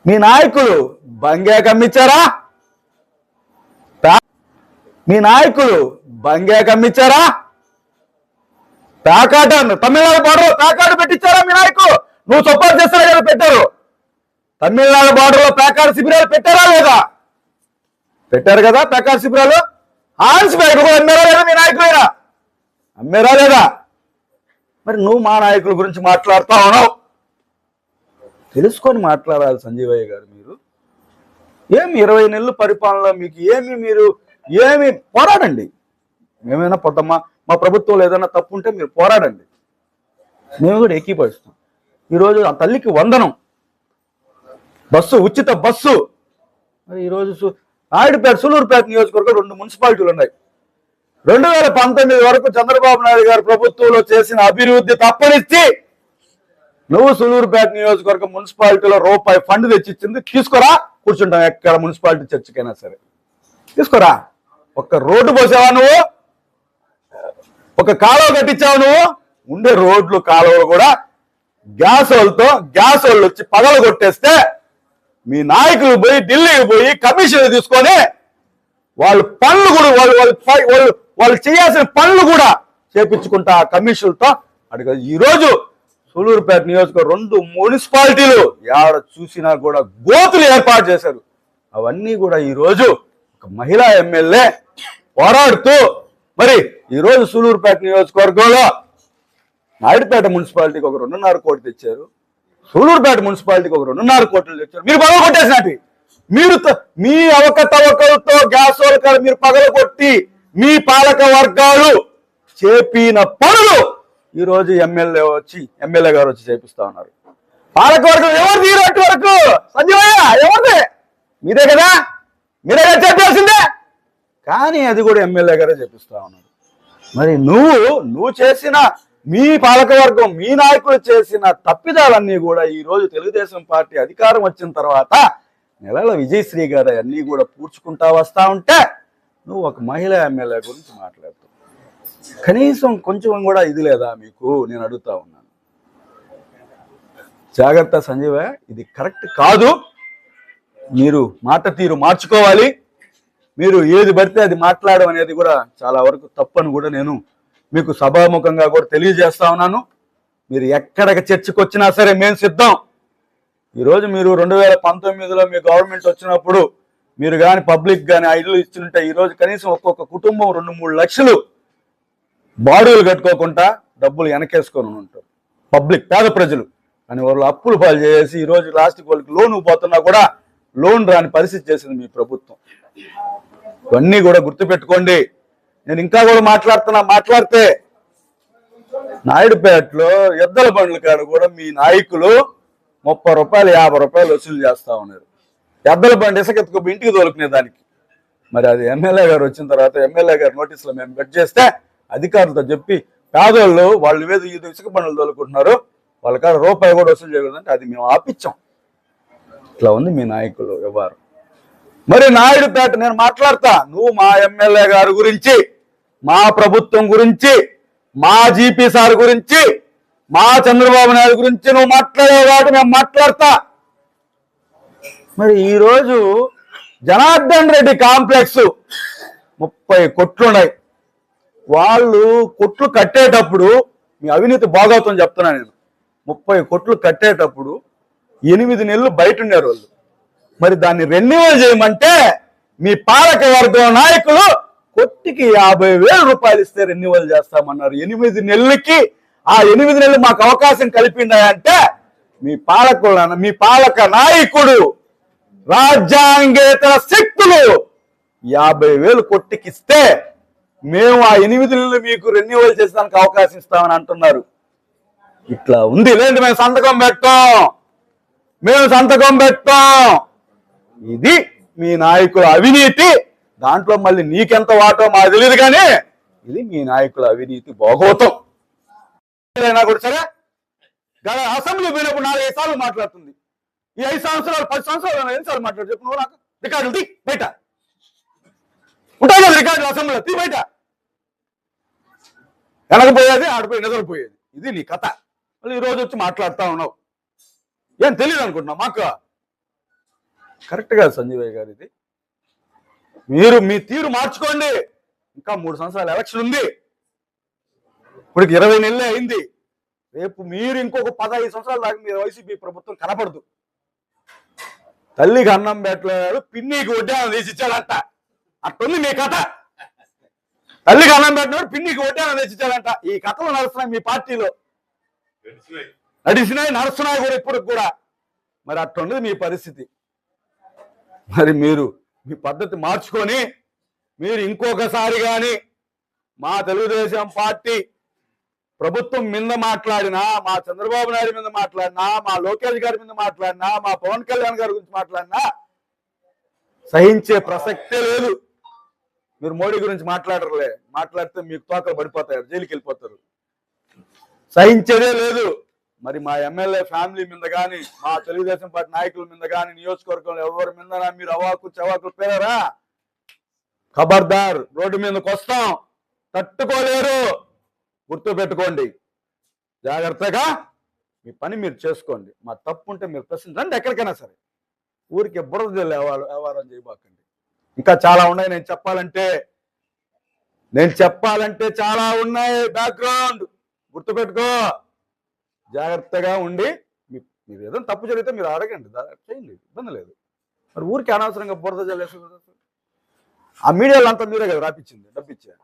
మీ నాయకులు బంగే కమ్మిచ్చారా? మీ నాయకులు బంగే కమ్మిచ్చారా? ప్యాకాట తమిళనాడు బార్డర్ ప్యాకాట పెట్టించారా? మీ నాయకులు నువ్వు సపోర్ట్ చేస్తారా కదా పెట్టారు. తమిళనాడు బార్డర్ లో ప్యాకాట శిబిరాలు పెట్టారా లేదా? పెట్టారు కదా ప్యాకాట శిబిరాలు. హాన్స్ బ్యాగ్ కూడా అమ్మారా లేదా? మీ నాయకులైనా అమ్మారా లేదా? మరి నువ్వు మా నాయకుల గురించి మాట్లాడుతా ఉన్నావు. తెలుసుకొని మాట్లాడాలి సంజీవయ్య గారు. మీరు ఏమి 20 నెలలు పరిపాలనలో మీకు ఏమి పోరాడండి. మేమైనా పొద్దమ్మా మా ప్రభుత్వంలో ఏదైనా తప్పు ఉంటే మీరు పోరాడండి, మేము కూడా ఏకీభవిస్తాం. ఈరోజు ఆ తల్లికి వందనం, బస్సు ఉచిత బస్సు. మరి ఈరోజు నాయుడుపేట సూలూరుపేట నియోజకవర్గం 2 మున్సిపాలిటీలు ఉన్నాయి. 2019 వరకు చంద్రబాబు నాయుడు గారు ప్రభుత్వంలో చేసిన అభివృద్ధి తప్పనిచ్చి నువ్వు సూలూరుపేట నియోజకవర్గం మున్సిపాలిటీలో రూపాయి ఫండ్ తెచ్చిచ్చింది తీసుకోరా, కూర్చుంటాం ఎక్కడ మున్సిపాలిటీ చర్చకైనా సరే. తీసుకోరా. ఒక్క రోడ్డు పోసావా నువ్వు? ఒక కాలువ కట్టించావు నువ్వు? ఉండే రోడ్లు కాలువలు కూడా గ్యాస్ వాళ్ళు వచ్చి పగలు కొట్టేస్తే మీ నాయకులు పోయి ఢిల్లీకి పోయి కమిషన్లు తీసుకొని వాళ్ళు పనులు కూడా వాళ్ళు చేయాల్సిన పనులు కూడా చేపించుకుంటా ఆ కమిషన్లతో అడిగా. ఈరోజు సూలూరుపేట నియోజకవర్గం 2 మున్సిపాలిటీలు ఎక్కడ చూసినా కూడా గోతులు ఏర్పాటు చేశారు. అవన్నీ కూడా ఈరోజు ఒక మహిళా ఎమ్మెల్యే పోరాడుతూ మరి ఈరోజు సూలూరుపేట నియోజకవర్గంలో నాయుడుపేట మున్సిపాలిటీకి ఒక 2.5 కోట్లు తెచ్చారు. సూలూరుపేట మున్సిపాలిటీకి ఒక 2.5 కోట్లు తెచ్చారు. మీరు పగల కొట్టేసినట్టు మీ అవకతవకలతో గ్యాస్ వాళ్ళ మీరు పగల కొట్టి మీ పాలక వర్గాలు చేపిన పనులు ఈరోజు ఎమ్మెల్యే గారు వచ్చి చేపిస్తా ఉన్నారు. పాలక వర్గం ఎవరు తీరట్టు వరకు సంజీవయ్య ఎవరిది? మీరే కదా చెప్పాల్సిందే. కానీ అది కూడా ఎమ్మెల్యే గారే చేపిస్తా ఉన్నారు. మరి నువ్వు చేసిన మీ పాలకవర్గం మీ నాయకులు చేసిన తప్పిదాలన్నీ కూడా ఈరోజు తెలుగుదేశం పార్టీ అధికారం వచ్చిన తర్వాత నెలల విజయశ్రీ గారు అన్నీ కూడా పూడ్చుకుంటా వస్తా ఉంటే నువ్వు ఒక మహిళా ఎమ్మెల్యే గురించి మాట్లాడుతావు. కనీసం కొంచెం కూడా ఇది లేదా మీకు? నేను అడుగుతా ఉన్నాను. జాగ్రత్త సంజీవయ్య, ఇది కరెక్ట్ కాదు. మీరు మాట తీరు మార్చుకోవాలి. మీరు ఏది పడితే అది మాట్లాడడం అనేది కూడా చాలా వరకు తప్పని కూడా నేను మీకు సభాముఖంగా కూడా తెలియజేస్తా ఉన్నాను. మీరు ఎక్కడికి చర్చకు వచ్చినా సరే మేము సిద్ధం. ఈరోజు మీరు 2019లో మీ గవర్నమెంట్ వచ్చినప్పుడు మీరు కానీ పబ్లిక్ కానీ 5 ఇళ్ళు ఇచ్చుంటే ఈరోజు కనీసం ఒక్కొక్క కుటుంబం 2-3 లక్షలు బాడీలు కట్టుకోకుండా డబ్బులు వెనకేసుకొని ఉంటారు పబ్లిక్ పేద ప్రజలు. అని వాళ్ళు అప్పులు పాలు చేసి ఈరోజు లాస్ట్కి వాళ్ళకి లోను పోతున్నా కూడా లోన్ రాని పరిస్థితి చేసింది మీ ప్రభుత్వం. ఇవన్నీ కూడా గుర్తుపెట్టుకోండి. నేను ఇంకా కూడా మాట్లాడితే నాయుడుపేటలో ఎద్దల బండ్ల కాడ కూడా మీ నాయకులు 30 రూపాయలు 50 రూపాయలు వసూలు చేస్తా ఉన్నారు. ఎద్దల బండి ఇసుకెత్తుకు ఇంటికి తోలుకునే దానికి. మరి అది ఎమ్మెల్యే గారు వచ్చిన తర్వాత ఎమ్మెల్యే గారు నోటీసులో మేము కట్ చేస్తే అధికారులతో చెప్పి పేదోళ్ళు వాళ్ళు ఏదో ఇసుక బండ్లు తోలుకుంటున్నారు వాళ్ళ కాడ రూపాయి కూడా వసూలు చేయలేదంటే అది మేము ఆపించాం. ఇట్లా ఉంది మీ నాయకులు వ్యవహారం. మరి నాయుడుపేట నేను మాట్లాడతా. నువ్వు మా ఎమ్మెల్యే గారి గురించి, మా ప్రభుత్వం గురించి, మా జీపీ సార్ గురించి, మా చంద్రబాబు నాయుడు గురించి నువ్వు మాట్లాడే కాబట్టి మేము మాట్లాడతా. మరి ఈరోజు జనార్దన్ రెడ్డి కాంప్లెక్స్ 30 కోట్లున్నాయి. వాళ్ళు కొట్లు కట్టేటప్పుడు మీ అవినీతి బాగవుతుందని చెప్తున్నా నేను. 30 కోట్లు కట్టేటప్పుడు 8 నెలలు బయట ఉన్నారు వాళ్ళు. మరి దాన్ని రెన్యువల్ చేయమంటే మీ పాలక వర్గం నాయకులు కొట్టికి 50,000 రూపాయలు ఇస్తే రెన్యువల్ చేస్తామన్నారు. 8 నెలలకి ఆ 8 నెలలు మాకు అవకాశం కల్పిందాయంటే మీ పాలక నాయకుడు రాజ్యాంగేతర శక్తులు 50,000 కొట్టికిస్తే మేము ఆ 8 నెలలు మీకు రెన్యువల్ చేసేదానికి అవకాశం ఇస్తామని అంటున్నారు. ఇట్లా ఉంది. లేదు మేము సంతకం పెట్టాం. ఇది మీ నాయకుల అవినీతి. దాంట్లో మళ్ళీ నీకెంత వాటో మాకు తెలియదు కానీ ఇది మీ నాయకుల అవినీతి భోగవతం. కూడా సరే అసెంబ్లీ పోయినప్పుడు 4-5 సార్లు మాట్లాడుతుంది. ఈ 5 సంవత్సరాలు 10 సంవత్సరాలు ఎన్నిసార్లు మాట్లాడు చెప్పు నువ్వు? నాకు రికార్డులు తీ బయట ఉంటాయి కదా రికార్డులు అసెంబ్లీలో తీ బయట. వెనకపోయేది ఆడిపోయి నిద్రపోయేది. ఇది నీ కథ. మళ్ళీ ఈరోజు వచ్చి మాట్లాడుతూ ఉన్నావు. ఏం తెలియదు అనుకుంటున్నావు మాకు? కరెక్ట్ కాదు సంజయ్ గారు ఇది. మీరు మీ తీరు మార్చుకోండి. ఇంకా 3 సంవత్సరాల ఎలక్షన్ ఉంది. ఇప్పుడు 20 నెలలే అయింది. రేపు మీరు ఇంకొక 15 సంవత్సరాల దాకా మీరు వైసీపీ ప్రభుత్వం కనపడదు. తల్లికి అన్నం పెట్టలేదు, పిన్నికి వడ్డానం తీసిచ్చాడంట. అట్టుంది మీ కథ. తల్లికి అన్నం పెట్టినాడు, పిన్నికి వడ్డానం తెచ్చిచ్చాడంట. ఈ కథలు నడుస్తున్నాయి మీ పార్టీలో, నడుస్తున్నాయి కూడా ఇప్పుడు కూడా. మరి అట్లుండదు మీ పరిస్థితి. మరి మీరు మీ పద్ధతి మార్చుకొని మీరు ఇంకొకసారి కానీ మా తెలుగుదేశం పార్టీ ప్రభుత్వం మీద మాట్లాడినా, మా చంద్రబాబు నాయుడు మీద మాట్లాడినా, మా లోకేష్ గారి మీద మాట్లాడినా, మా పవన్ కళ్యాణ్ గారి గురించి మాట్లాడినా సహించే ప్రసక్తే లేదు. మీరు మోడీ గురించి మాట్లాడరులే, మాట్లాడితే మీకు తోకలు పడిపోతారు, జైలుకి వెళ్ళిపోతారు. సహించేదే లేదు. మరి మా ఎమ్మెల్యే ఫ్యామిలీ మీద కానీ, మా తెలుగుదేశం పార్టీ నాయకుల మీద కానీ, నియోజకవర్గంలో ఎవరి మీద మీరు అవాకు చవాకులు పేరారా, ఖబర్దార్, రోడ్డు మీదకి వస్తాం. తట్టుకోలేరు, గుర్తు పెట్టుకోండి. జాగ్రత్తగా మీ పని మీరు చేసుకోండి. మా తప్పు ఉంటే మీరు ప్రశ్నించండి, ఎక్కడికైనా సరే. ఊరికి బురద వ్యవహారం చేయబాకండి. ఇంకా చాలా ఉన్నాయి నేను చెప్పాలంటే చాలా ఉన్నాయి. బ్యాక్గ్రౌండ్ గుర్తుపెట్టుకో. జాగ్రత్తగా ఉండి మీరు ఏదైనా తప్పు జరిగితే మీరు అడగండి, చేయండి, ఇబ్బంది లేదు. మరి ఊరికి అనవసరంగా బురద జల్లేసి ఆ మీడియాలో అంతా మీరే కదా రాపిచ్చింది, డబ్బిచ్చా.